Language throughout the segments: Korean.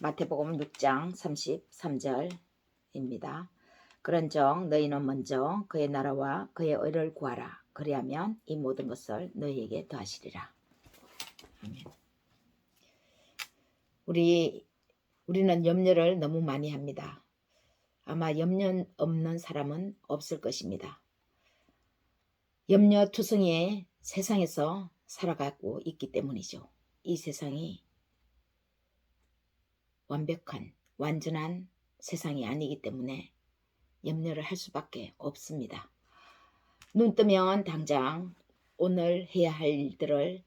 마태복음 6장 33절입니다. 그런즉 너희는 먼저 그의 나라와 그의 의를 구하라. 그리하면 이 모든 것을 너희에게 더하시리라. 아멘. 우리는 염려를 너무 많이 합니다. 아마 염려 없는 사람은 없을 것입니다. 염려투성이의 세상에서 살아가고 있기 때문이죠. 이 세상이 완전한 세상이 아니기 때문에 염려를 할 수밖에 없습니다. 눈 뜨면 당장 오늘 해야 할 일들을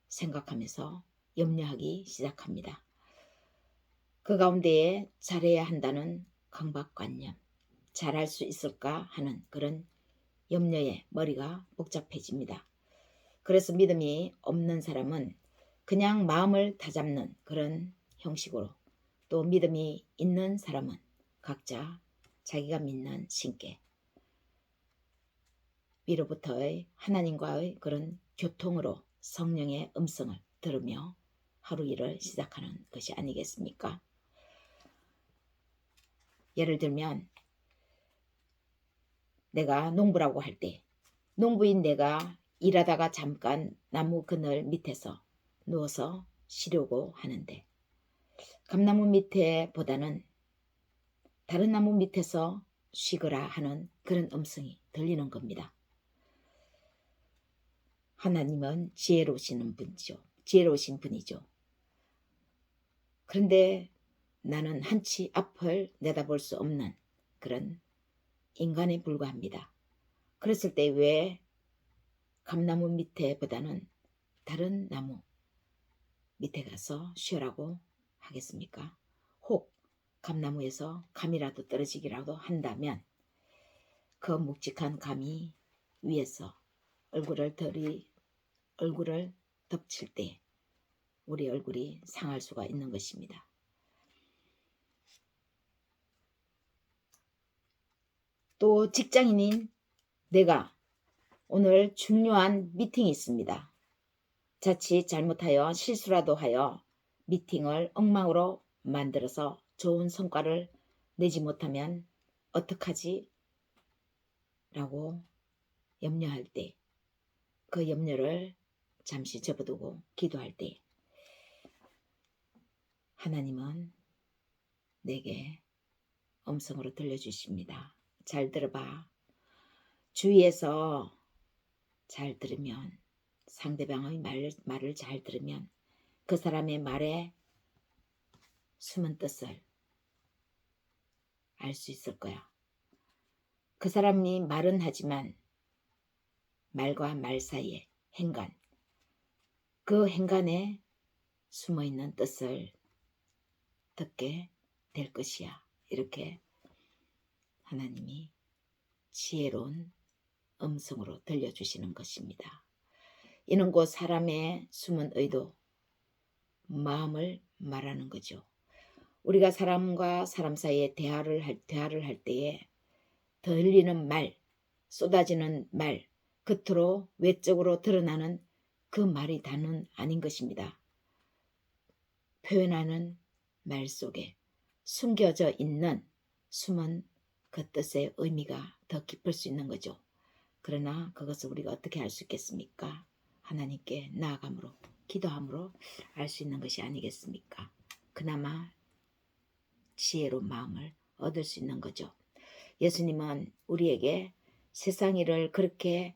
생각하면서 염려하기 시작합니다. 그 가운데에 잘해야 한다는 강박관념, 잘할 수 있을까 하는 그런 염려에 머리가 복잡해집니다. 그래서 믿음이 없는 사람은 그냥 마음을 다잡는 그런 형식으로, 또 믿음이 있는 사람은 각자 자기가 믿는 신께 위로부터의 하나님과의 그런 교통으로 성령의 음성을 들으며 하루 일을 시작하는 것이 아니겠습니까? 예를 들면 내가 농부라고 할 때 농부인 내가 일하다가 잠깐 나무 그늘 밑에서 누워서 쉬려고 하는데 감나무 밑에 보다는 다른 나무 밑에서 쉬거라 하는 그런 음성이 들리는 겁니다. 하나님은 지혜로우신 분이죠. 그런데 나는 한치 앞을 내다볼 수 없는 그런 인간에 불과합니다. 그랬을 때 왜 감나무 밑에 보다는 다른 나무 밑에 가서 쉬라고 하겠습니까? 혹 감나무에서 감이라도 떨어지기라도 한다면 그 묵직한 감이 위에서 얼굴을 덮칠 때 우리 얼굴이 상할 수가 있는 것입니다. 또 직장인인 내가 오늘 중요한 미팅이 있습니다. 자칫 잘못하여 실수라도 하여 미팅을 엉망으로 만들어서 좋은 성과를 내지 못하면 어떡하지? 라고 염려할 때, 그 염려를 잠시 접어두고 기도할 때 하나님은 내게 음성으로 들려주십니다. 잘 들어봐. 주위에서 잘 들으면, 상대방의 말을 잘 들으면 그 사람의 말에 숨은 뜻을 알 수 있을 거야. 그 사람이 말은 하지만 말과 말 사이에 행간, 그 행간에 숨어있는 뜻을 듣게 될 것이야. 이렇게 하나님이 지혜로운 음성으로 들려주시는 것입니다. 이는 곧 사람의 숨은 의도, 마음을 말하는 거죠. 우리가 사람과 사람 사이에 대화를 할 때에 들리는 말, 쏟아지는 말, 겉으로 외적으로 드러나는 그 말이 다는 아닌 것입니다. 표현하는 말 속에 숨겨져 있는 숨은 그 뜻의 의미가 더 깊을 수 있는 거죠. 그러나 그것을 우리가 어떻게 알 수 있겠습니까? 하나님께 나아감으로, 기도함으로 알 수 있는 것이 아니겠습니까? 그나마 지혜로운 마음을 얻을 수 있는 거죠. 예수님은 우리에게 세상 일을 그렇게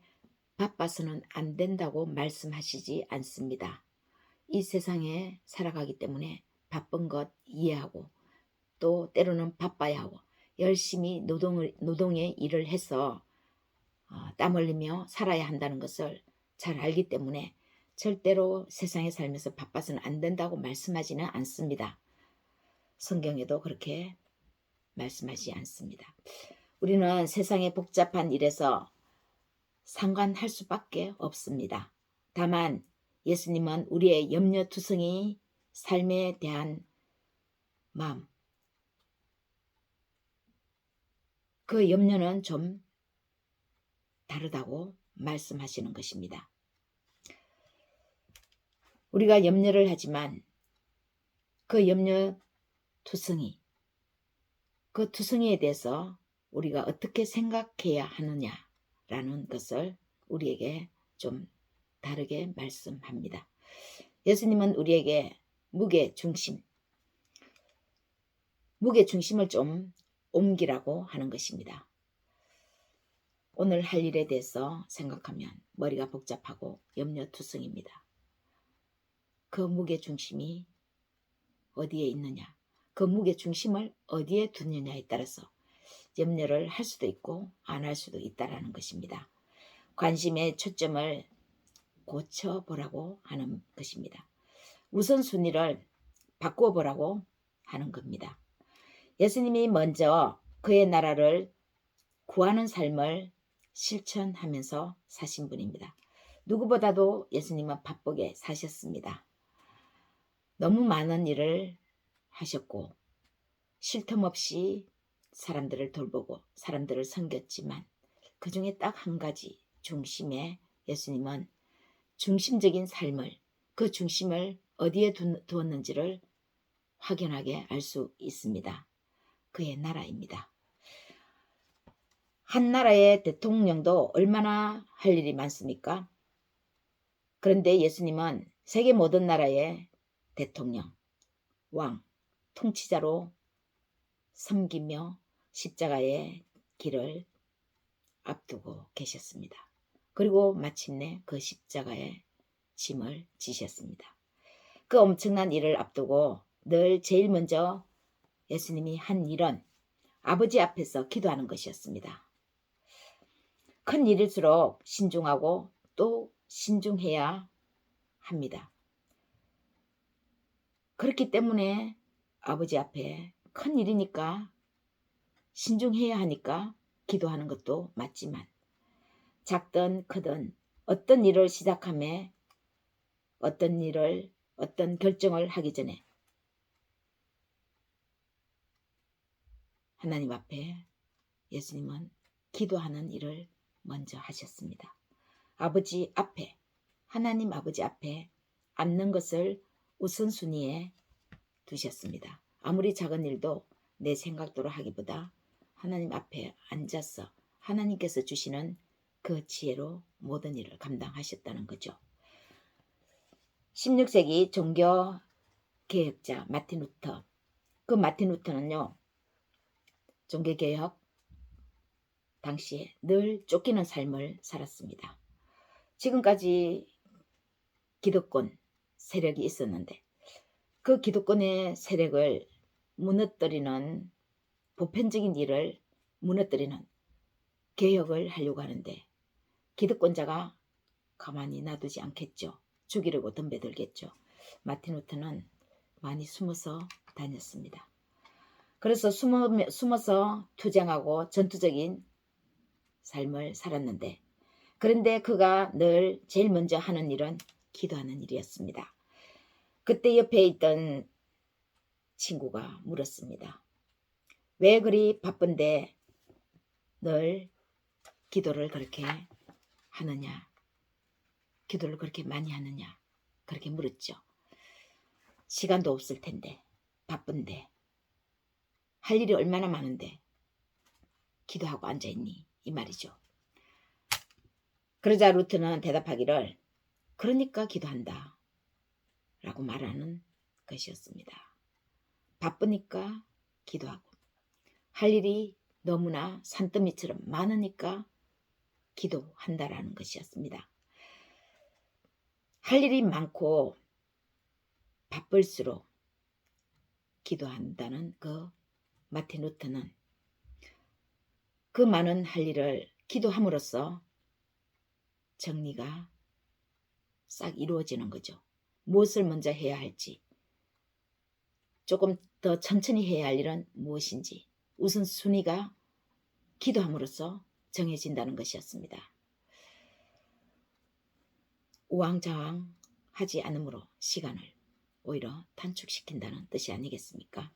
바빠서는 안 된다고 말씀하시지 않습니다. 이 세상에 살아가기 때문에 바쁜 것 이해하고, 또 때로는 바빠야 하고 열심히 노동의 일을 해서 땀 흘리며 살아야 한다는 것을 잘 알기 때문에 절대로 세상에 살면서 바빠서는 안 된다고 말씀하지는 않습니다. 성경에도 그렇게 말씀하지 않습니다. 우리는 세상의 복잡한 일에서 상관할 수밖에 없습니다. 다만 예수님은 우리의 염려투성이 삶에 대한 마음, 그 염려는 좀 다르다고 말씀하시는 것입니다. 우리가 염려를 하지만 그 염려 투성이, 그 투성이에 대해서 우리가 어떻게 생각해야 하느냐라는 것을 우리에게 좀 다르게 말씀합니다. 예수님은 우리에게 무게중심을 좀 옮기라고 하는 것입니다. 오늘 할 일에 대해서 생각하면 머리가 복잡하고 염려투성입니다. 그 무게중심이 어디에 있느냐, 그 무게중심을 어디에 두느냐에 따라서 염려를 할 수도 있고 안 할 수도 있다라는 것입니다. 관심의 초점을 고쳐보라고 하는 것입니다. 우선순위를 바꾸어 보라고 하는 겁니다. 예수님이 먼저 그의 나라를 구하는 삶을 실천하면서 사신 분입니다. 누구보다도 예수님은 바쁘게 사셨습니다. 너무 많은 일을 하셨고 쉴 틈 없이 사람들을 돌보고 사람들을 섬겼지만 그 중에 딱 한 가지 중심에 예수님은 중심적인 삶을, 그 중심을 어디에 두었는지를 확연하게 알 수 있습니다. 그의 나라입니다. 한 나라의 대통령도 얼마나 할 일이 많습니까? 그런데 예수님은 세계 모든 나라의 대통령, 왕, 통치자로 섬기며 십자가의 길을 앞두고 계셨습니다. 그리고 마침내 그 십자가의 짐을 지셨습니다. 그 엄청난 일을 앞두고 늘 제일 먼저 예수님이 한 일은 아버지 앞에서 기도하는 것이었습니다. 큰 일일수록 신중하고 또 신중해야 합니다. 그렇기 때문에 아버지 앞에 큰 일이니까 신중해야 하니까 기도하는 것도 맞지만 작든 크든 어떤 일을 시작함에 어떤 결정을 하기 전에 하나님 앞에 예수님은 기도하는 일을 먼저 하셨습니다. 아버지 앞에, 하나님 아버지 앞에 앉는 것을 우선순위에 두셨습니다. 아무리 작은 일도 내 생각대로 하기보다 하나님 앞에 앉아서 하나님께서 주시는 그 지혜로 모든 일을 감당하셨다는 거죠. 16세기 종교개혁자 마틴 루터, 그 마틴 루터는요, 종교개혁 당시에 늘 쫓기는 삶을 살았습니다. 지금까지 기득권 세력이 있었는데 그 기득권의 세력을 무너뜨리는, 보편적인 일을 무너뜨리는 개혁을 하려고 하는데 기득권자가 가만히 놔두지 않겠죠. 죽이려고 덤벼들겠죠. 마틴 루터는 많이 숨어서 다녔습니다. 그래서 숨어서 투쟁하고 전투적인 삶을 살았는데, 그런데 그가 늘 제일 먼저 하는 일은 기도하는 일이었습니다. 그때 옆에 있던 친구가 물었습니다. 왜 그리 바쁜데 늘 기도를 그렇게 하느냐, 기도를 그렇게 많이 하느냐, 그렇게 물었죠. 시간도 없을 텐데, 바쁜데, 할 일이 얼마나 많은데 기도하고 앉아있니? 이 말이죠. 그러자 루트는 대답하기를 그러니까 기도한다 라고 말하는 것이었습니다. 바쁘니까 기도하고 할 일이 너무나 산더미처럼 많으니까 기도한다라는 것이었습니다. 할 일이 많고 바쁠수록 기도한다는 그 마틴 루터는 그 많은 할 일을 기도함으로써 정리가 싹 이루어지는 거죠. 무엇을 먼저 해야 할지, 조금 더 천천히 해야 할 일은 무엇인지 우선순위가 기도함으로써 정해진다는 것이었습니다. 우왕좌왕하지 않으므로 시간을 오히려 단축시킨다는 뜻이 아니겠습니까?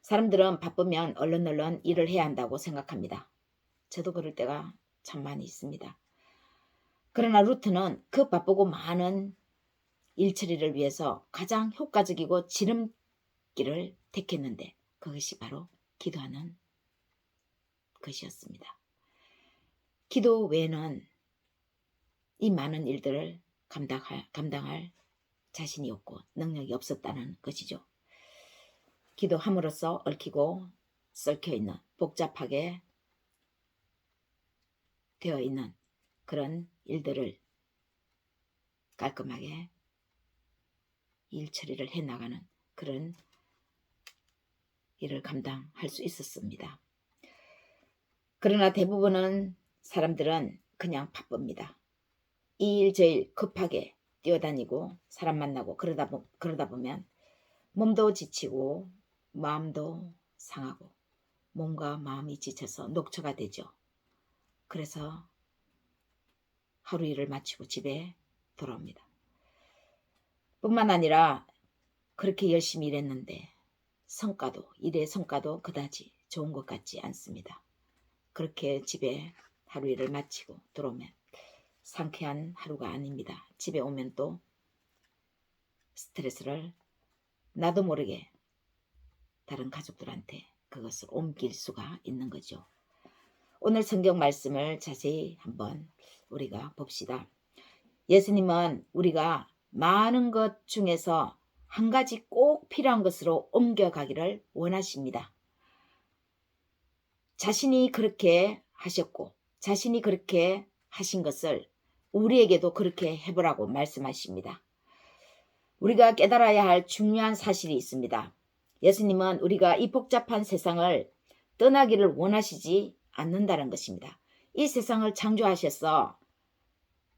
사람들은 바쁘면 얼른 일을 해야 한다고 생각합니다. 저도 그럴 때가 참 많이 있습니다. 그러나 루트는 그 바쁘고 많은 일 처리를 위해서 가장 효과적이고 지름길을 택했는데 그것이 바로 기도하는 것이었습니다. 기도 외에는 이 많은 일들을 감당할 자신이 없고 능력이 없었다는 것이죠. 기도함으로써 얽히고 썩혀있는 복잡하게 되어 있는 그런 일들을 깔끔하게 일 처리를 해나가는 그런 일을 감당할 수 있었습니다. 그러나 대부분은 사람들은 그냥 바쁩니다. 이 일 저 일 급하게 뛰어다니고 사람 만나고 그러다 보면 몸도 지치고 마음도 상하고 몸과 마음이 지쳐서 녹초가 되죠. 그래서 하루 일을 마치고 집에 돌아옵니다. 뿐만 아니라 그렇게 열심히 일했는데 일의 성과도 그다지 좋은 것 같지 않습니다. 그렇게 집에 하루 일을 마치고 들어오면 상쾌한 하루가 아닙니다. 집에 오면 또 스트레스를 나도 모르게 다른 가족들한테 그것을 옮길 수가 있는 거죠. 오늘 성경 말씀을 자세히 한번 우리가 봅시다. 예수님은 우리가 많은 것 중에서 한 가지 꼭 필요한 것으로 옮겨가기를 원하십니다. 자신이 그렇게 하셨고 자신이 그렇게 하신 것을 우리에게도 그렇게 해보라고 말씀하십니다. 우리가 깨달아야 할 중요한 사실이 있습니다. 예수님은 우리가 이 복잡한 세상을 떠나기를 원하시지 않는다는 것입니다. 이 세상을 창조하셔서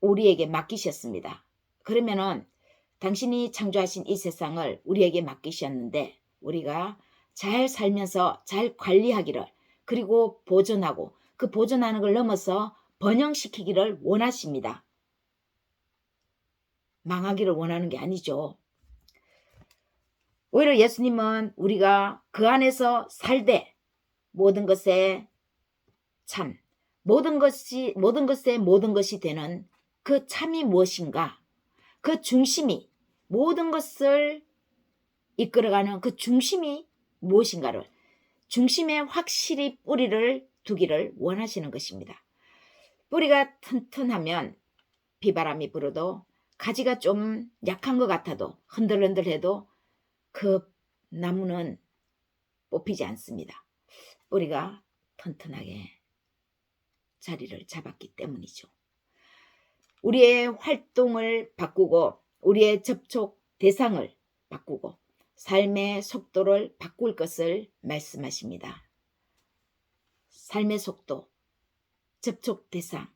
우리에게 맡기셨습니다. 그러면은 당신이 창조하신 이 세상을 우리에게 맡기셨는데 우리가 잘 살면서 잘 관리하기를 그리고 보존하고 그 보존하는 걸 넘어서 번영시키기를 원하십니다. 망하기를 원하는 게 아니죠. 오히려 예수님은 우리가 그 안에서 살되 모든 것에 참, 모든 것이 되는 그 참이 무엇인가, 그 중심이 모든 것을 이끌어가는 그 중심이 무엇인가를 중심에 확실히 뿌리를 두기를 원하시는 것입니다. 뿌리가 튼튼하면 비바람이 불어도 가지가 좀 약한 것 같아도 흔들흔들해도 그 나무는 뽑히지 않습니다. 뿌리가 튼튼하게 자리를 잡았기 때문이죠. 우리의 활동을 바꾸고 우리의 접촉 대상을 바꾸고 삶의 속도를 바꿀 것을 말씀하십니다. 삶의 속도, 접촉 대상,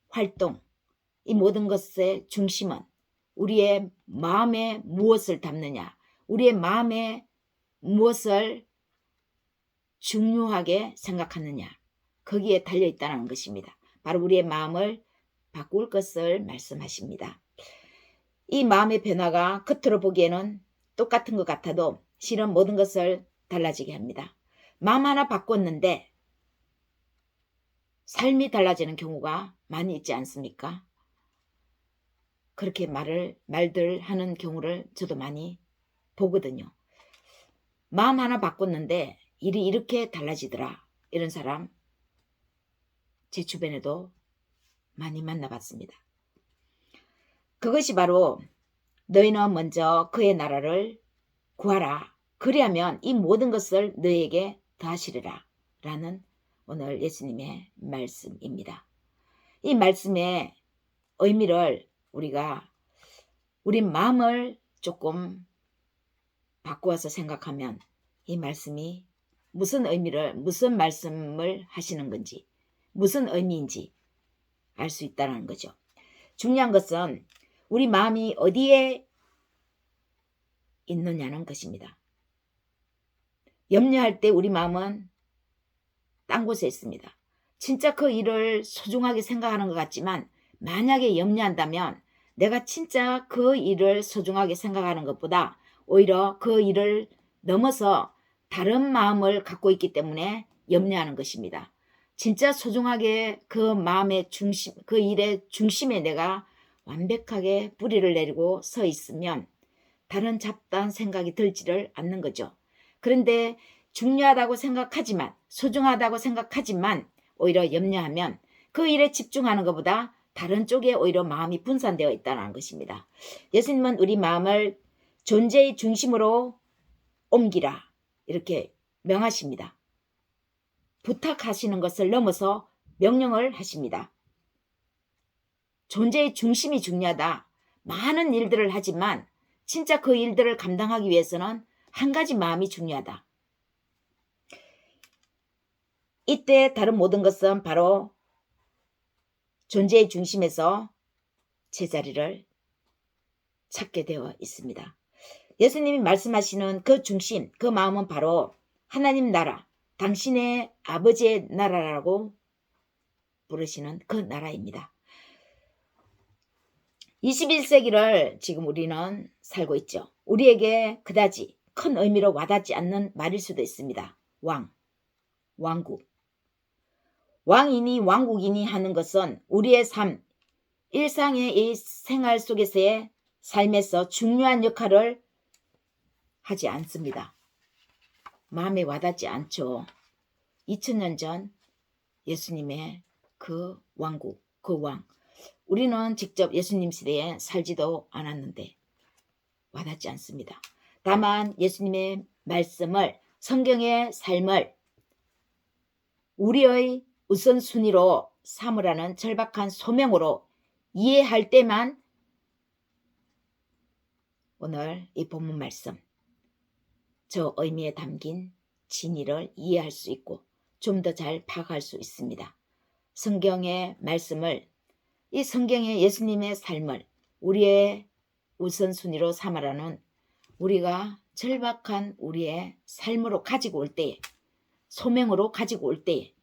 활동, 이 모든 것의 중심은 우리의 마음에 무엇을 담느냐, 우리의 마음에 무엇을 중요하게 생각하느냐, 거기에 달려있다는 것입니다. 바로 우리의 마음을 바꿀 것을 말씀하십니다. 이 마음의 변화가 겉으로 보기에는 똑같은 것 같아도 실은 모든 것을 달라지게 합니다. 마음 하나 바꿨는데 삶이 경우가 많이 있지 않습니까? 그렇게 말들 하는 경우를 저도 많이 보거든요. 마음 하나 바꿨는데 일이 이렇게 달라지더라. 이런 사람 제 주변에도 많이 만나봤습니다. 그것이 바로 너희는 먼저 그의 나라를 구하라. 그리하면 이 모든 것을 너희에게 더하시리라. 라는 오늘 예수님의 말씀입니다. 이 말씀의 의미를 우리 마음을 조금 바꾸어서 생각하면 이 말씀이 무슨 말씀을 하시는 건지, 무슨 의미인지 알 수 있다는 거죠. 중요한 것은 우리 마음이 어디에 있느냐는 것입니다. 염려할 때 우리 마음은 딴 곳에 있습니다. 진짜 그 일을 소중하게 생각하는 것 같지만 만약에 염려한다면 내가 진짜 그 일을 소중하게 생각하는 것보다 오히려 그 일을 넘어서 다른 마음을 갖고 있기 때문에 염려하는 것입니다. 진짜 소중하게 그 마음의 중심, 그 일의 중심에 내가 완벽하게 뿌리를 내리고 서 있으면 다른 잡다한 생각이 들지를 않는 거죠. 그런데 중요하다고 생각하지만, 소중하다고 생각하지만 오히려 염려하면 그 일에 집중하는 것보다 다른 쪽에 오히려 마음이 분산되어 있다는 것입니다. 예수님은 우리 마음을 존재의 중심으로 옮기라 이렇게 명하십니다. 부탁하시는 것을 넘어서 명령을 하십니다. 존재의 중심이 중요하다. 많은 일들을 하지만 진짜 그 일들을 감당하기 위해서는 한 가지 마음이 중요하다. 이때 다른 모든 것은 바로 존재의 중심에서 제자리를 찾게 되어 있습니다. 예수님이 말씀하시는 그 중심, 그 마음은 바로 하나님 나라, 당신의 아버지의 나라라고 부르시는 그 나라입니다. 21세기를 지금 우리는 살고 있죠. 우리에게 그다지 큰 의미로 와닿지 않는 말일 수도 있습니다. 왕, 왕국. 왕이니 왕국이니 하는 것은 우리의 삶, 일상의 이 생활 속에서의 삶에서 중요한 역할을 하지 않습니다. 마음에 와닿지 않죠. 2000년 전 예수님의 그 왕국, 그 왕. 우리는 직접 예수님 시대에 살지도 않았는데 와닿지 않습니다. 다만 예수님의 말씀을, 성경의 삶을 우리의 우선순위로 삼으라는 절박한 소명으로 이해할 때만 오늘 이 본문 말씀, 저 의미에 담긴 진리를 이해할 수 있고 좀 더 잘 파악할 수 있습니다. 성경의 말씀을, 이 성경의 예수님의 삶을 우리의 우선순위로 삼으라는 우리가 절박한 우리의 삶으로 가지고 올 때에, 소명으로 가지고 올 때에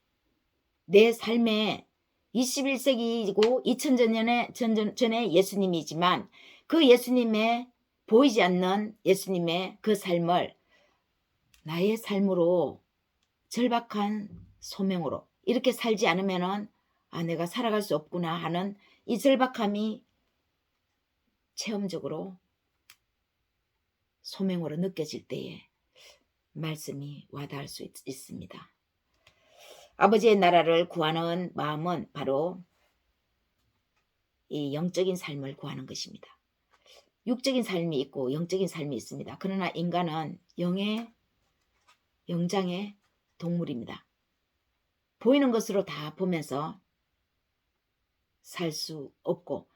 내 삶에 21세기이고 2000년 전에 예수님이지만 그 예수님의 보이지 않는 예수님의 그 삶을 나의 삶으로 절박한 소명으로 이렇게 살지 않으면은 내가 살아갈 수 없구나 하는 이 절박함이 체험적으로 소명으로 느껴질 때에 말씀이 와닿을 수 있습니다. 아버지의 나라를 구하는 마음은 바로 이 영적인 삶을 구하는 것입니다. 육적인 삶이 있고 영적인 삶이 있습니다. 그러나 인간은 영장의 동물입니다. 보이는 것으로 다 보면서 살 수 없고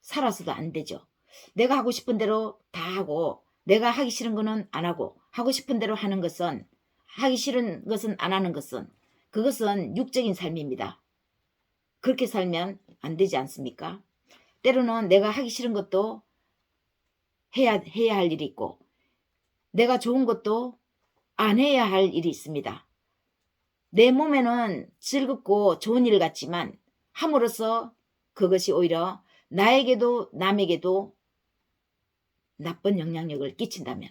살아서도 안 되죠. 내가 하고 싶은 대로 다 하고 내가 하기 싫은 거는 안 하고 하고 싶은 대로 하는 것은, 하기 싫은 것은 안 하는 것은, 그것은 육적인 삶입니다. 그렇게 살면 안 되지 않습니까? 때로는 내가 하기 싫은 것도 해야 할 일이 있고 내가 좋은 것도 안 해야 할 일이 있습니다. 내 몸에는 즐겁고 좋은 일 같지만 함으로써 그것이 오히려 나에게도 남에게도 나쁜 영향력을 끼친다면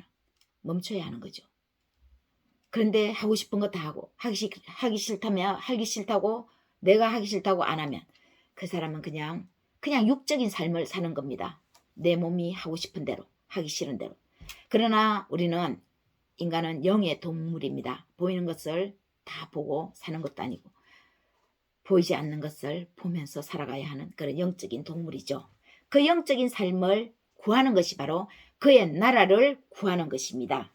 멈춰야 하는 거죠. 그런데 하고 싶은 거 다 하고 하기 싫다면 하기 싫다고, 내가 하기 싫다고 안 하면 그 사람은 그냥 육적인 삶을 사는 겁니다. 내 몸이 하고 싶은 대로, 하기 싫은 대로. 그러나 우리는, 인간은 영의 동물입니다. 보이는 것을 다 보고 사는 것도 아니고 보이지 않는 것을 보면서 살아가야 하는 그런 영적인 동물이죠. 그 영적인 삶을 구하는 것이 바로 그의 나라를 구하는 것입니다.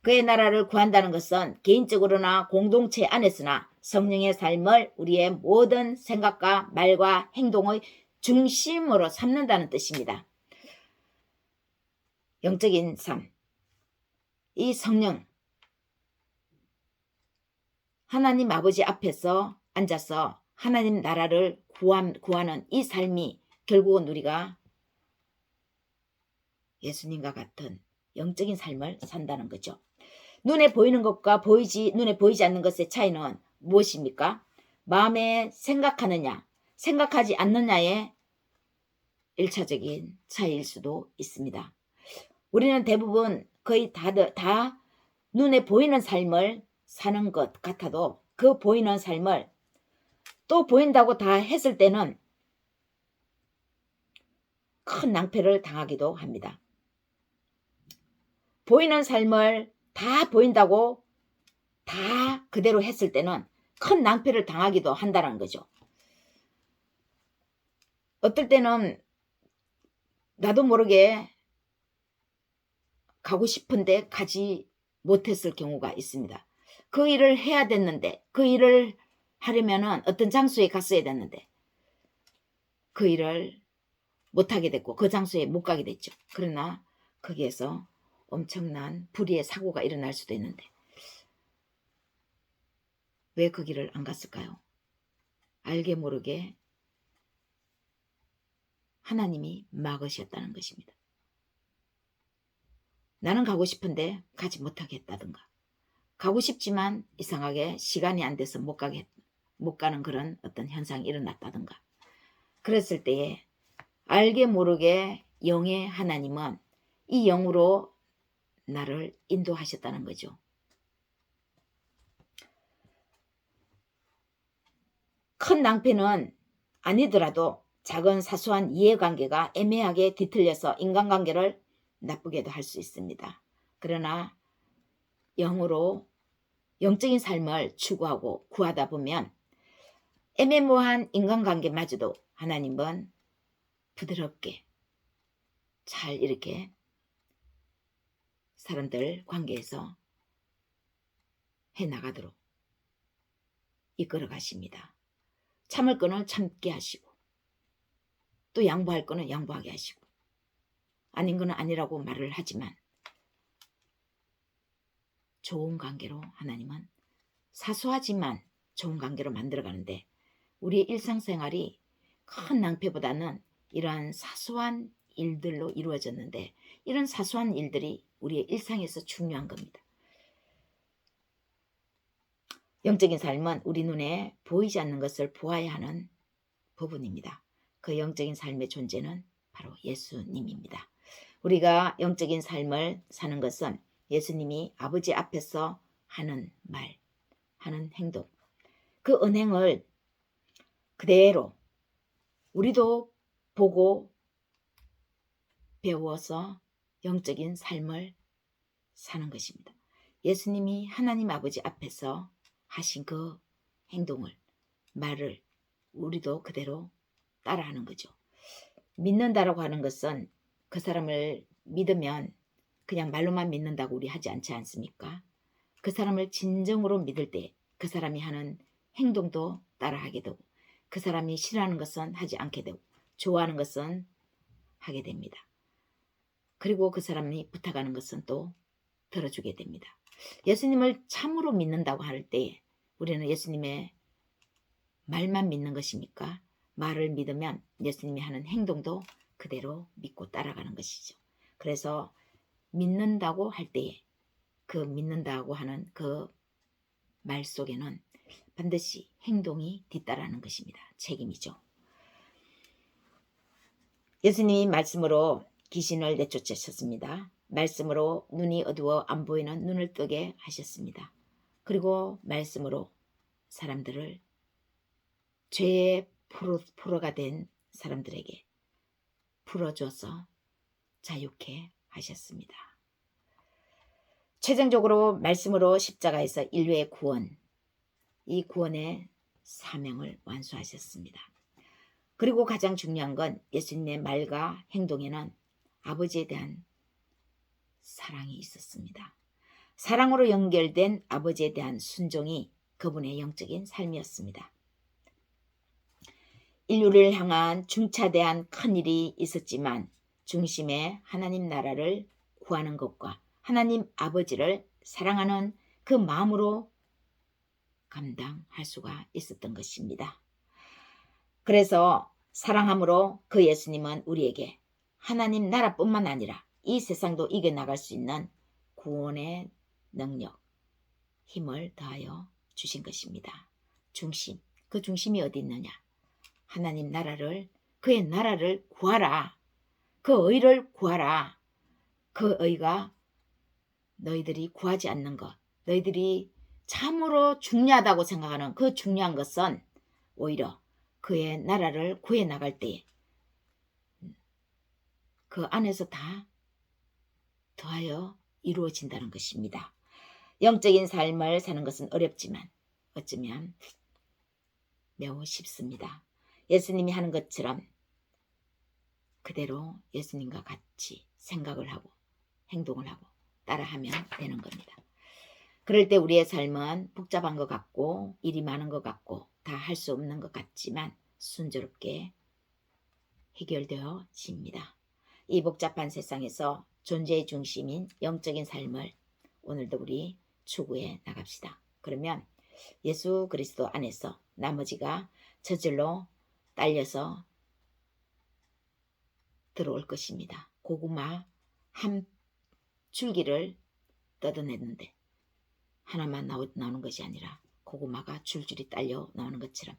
그의 나라를 구한다는 것은 개인적으로나 공동체 안에서나 성령의 삶을 우리의 모든 생각과 말과 행동의 중심으로 삼는다는 뜻입니다. 영적인 삶, 이 성령, 하나님 아버지 앞에서 앉아서 하나님 나라를 구하는 이 삶이 결국은 우리가 예수님과 같은 영적인 삶을 산다는 거죠. 눈에 보이는 것과 눈에 보이지 않는 것의 차이는 무엇입니까? 마음에 생각하느냐, 생각하지 않느냐의 1차적인 차이일 수도 있습니다. 우리는 대부분 거의 다 눈에 보이는 삶을 사는 것 같아도 그 보이는 삶을 또 보인다고 다 했을 때는 큰 낭패를 당하기도 합니다. 보이는 삶을 다 보인다고 다 그대로 했을 때는 큰 낭패를 당하기도 한다는 거죠. 어떨 때는 나도 모르게 가고 싶은데 가지 못했을 경우가 있습니다. 그 일을 해야 됐는데, 그 일을 하려면은 어떤 장소에 갔어야 됐는데 그 일을 못하게 됐고 그 장소에 못 가게 됐죠. 그러나 거기에서 엄청난 불의의 사고가 일어날 수도 있는데 왜 거기를 안 갔을까요? 알게 모르게 하나님이 막으셨다는 것입니다. 나는 가고 싶은데 가지 못하게 했다든가, 가고 싶지만 이상하게 시간이 안 돼서 못 가는 그런 어떤 현상이 일어났다든가, 그랬을 때에 알게 모르게 영의 하나님은 이 영으로 나를 인도하셨다는 거죠. 큰 낭패는 아니더라도 작은 사소한 이해관계가 애매하게 뒤틀려서 인간관계를 나쁘게도 할 수 있습니다. 그러나 영으로 영적인 삶을 추구하고 구하다 보면 애매모호한 인간관계마저도 하나님은 부드럽게 잘 이렇게 사람들 관계에서 해나가도록 이끌어 가십니다. 참을 거는 참게 하시고 또 양보할 거는 양보하게 하시고 아닌 거는 아니라고 말을 하지만 좋은 관계로 하나님은 사소하지만 좋은 관계로 만들어가는데 우리의 일상생활이 큰 낭패보다는 이러한 사소한 일들로 이루어졌는데 이런 사소한 일들이 우리의 일상에서 중요한 겁니다. 영적인 삶은 우리 눈에 보이지 않는 것을 보아야 하는 부분입니다. 그 영적인 삶의 존재는 바로 예수님입니다. 우리가 영적인 삶을 사는 것은 예수님이 아버지 앞에서 하는 말, 하는 행동, 그 은행을 그대로 우리도 보고 배워서 영적인 삶을 사는 것입니다. 예수님이 하나님 아버지 앞에서 하신 그 행동을, 말을 우리도 그대로 따라하는 거죠. 믿는다라고 하는 것은 그 사람을 믿으면 그냥 말로만 믿는다고 우리 하지 않지 않습니까? 그 사람을 진정으로 믿을 때 그 사람이 하는 행동도 따라하게 되고 그 사람이 싫어하는 것은 하지 않게 되고 좋아하는 것은 하게 됩니다. 그리고 그 사람이 부탁하는 것은 또 들어주게 됩니다. 예수님을 참으로 믿는다고 할 때 우리는 예수님의 말만 믿는 것입니까? 말을 믿으면 예수님이 하는 행동도 그대로 믿고 따라가는 것이죠. 그래서 믿는다고 할 때에 그 믿는다고 하는 그 말 속에는 반드시 행동이 뒤따르는 것입니다. 책임이죠. 예수님이 말씀으로 귀신을 내쫓으셨습니다. 말씀으로 눈이 어두워 안 보이는 눈을 뜨게 하셨습니다. 그리고 말씀으로 사람들을 죄의 포로가 된 사람들에게 풀어줘서 자유케 하셨습니다. 최종적으로 말씀으로 십자가에서 인류의 구원, 이 구원의 사명을 완수하셨습니다. 그리고 가장 중요한 건 예수님의 말과 행동에는 아버지에 대한 사랑이 있었습니다. 사랑으로 연결된 아버지에 대한 순종이 그분의 영적인 삶이었습니다. 인류를 향한 중차대한 큰일이 있었지만 중심에 하나님 나라를 구하는 것과 하나님 아버지를 사랑하는 그 마음으로 감당할 수가 있었던 것입니다. 그래서 사랑함으로 그 예수님은 우리에게 하나님 나라뿐만 아니라 이 세상도 이겨나갈 수 있는 구원의 능력, 힘을 더하여 주신 것입니다. 중심, 그 중심이 어디 있느냐? 하나님 나라를, 그의 나라를 구하라. 그 의를 구하라. 그 의가 너희들이 구하지 않는 것, 너희들이 참으로 중요하다고 생각하는 그 중요한 것은 오히려 그의 나라를 구해 나갈 때에 그 안에서 다 더하여 이루어진다는 것입니다. 영적인 삶을 사는 것은 어렵지만 어쩌면 매우 쉽습니다. 예수님이 하는 것처럼 그대로 예수님과 같이 생각을 하고 행동을 하고 따라하면 되는 겁니다. 그럴 때 우리의 삶은 복잡한 것 같고 일이 많은 것 같고 다 할 수 없는 것 같지만 순조롭게 해결되어집니다. 이 복잡한 세상에서 존재의 중심인 영적인 삶을 오늘도 우리 추구해 나갑시다. 그러면 예수 그리스도 안에서 나머지가 저절로 딸려서 들어올 것입니다. 고구마 한 줄기를 뜯어냈는데 하나만 나오는 것이 아니라 고구마가 줄줄이 딸려 나오는 것처럼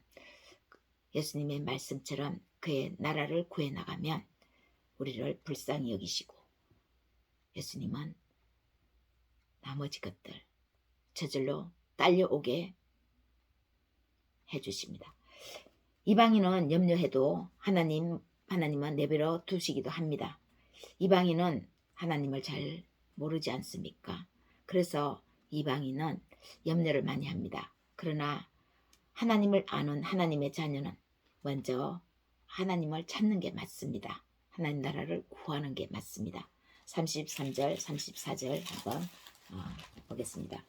예수님의 말씀처럼 그의 나라를 구해 나가면 우리를 불쌍히 여기시고 예수님은 나머지 것들 저절로 딸려오게 해주십니다. 이방인은 염려해도 하나님은 내버려 두시기도 합니다. 이방인은 하나님을 잘 모르지 않습니까? 그래서 이방인은 염려를 많이 합니다. 그러나 하나님을 아는 하나님의 자녀는 먼저 하나님을 찾는 게 맞습니다. 하나님 나라를 구하는 게 맞습니다. 33절 34절 한번 보겠습니다.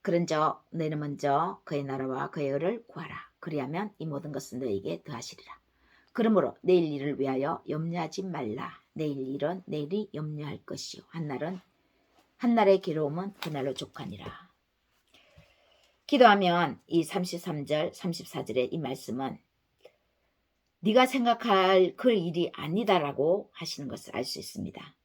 그런저 너희는 먼저 그의 나라와 그의 의를 구하라. 그리하면 이 모든 것은 너희에게 더하시리라. 그러므로 내일 일을 위하여 염려하지 말라. 내일 일은 내일이 염려할 것이요 한날의 괴로움은 그날로 족하니라. 기도하면 이 33절 34절의 이 말씀은 네가 생각할 그 일이 아니다라고 하시는 것을 알 수 있습니다.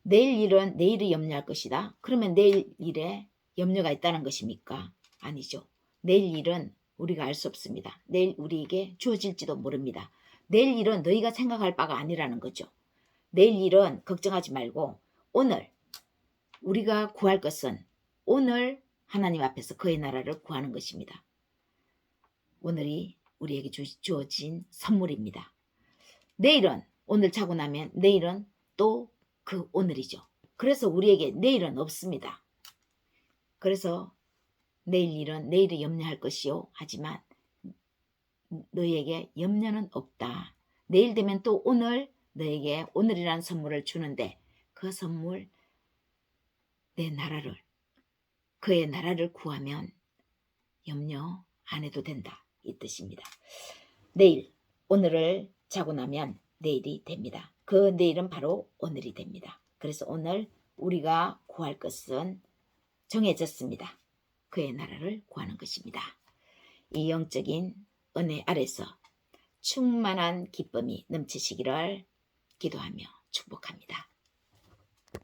내일 일은 내일이 염려할 것이다. 그러면 내일 일에 염려가 있다는 것입니까? 아니죠. 내일 일은 우리가 알 수 없습니다. 내일 우리에게 주어질지도 모릅니다. 내일 일은 너희가 생각할 바가 아니라는 거죠. 내일 일은 걱정하지 말고 오늘 우리가 구할 것은 오늘 하나님 앞에서 그의 나라를 구하는 것입니다. 오늘이 우리에게 주어진 선물입니다. 내일은 오늘 자고 나면 내일은 또 그 오늘이죠. 그래서 우리에게 내일은 없습니다. 그래서 내일 일은 내일이 염려할 것이요 하지만 너희에게 염려는 없다. 내일 되면 또 오늘 너에게 오늘이라는 선물을 주는데 그 선물 그의 나라를 구하면 염려 안 해도 된다. 이 뜻입니다. 내일 오늘을 자고 나면 내일이 됩니다. 그 내일은 바로 오늘이 됩니다. 그래서 오늘 우리가 구할 것은 정해졌습니다. 그의 나라를 구하는 것입니다. 이 영적인 은혜 아래서 충만한 기쁨이 넘치시기를 기도하며 축복합니다.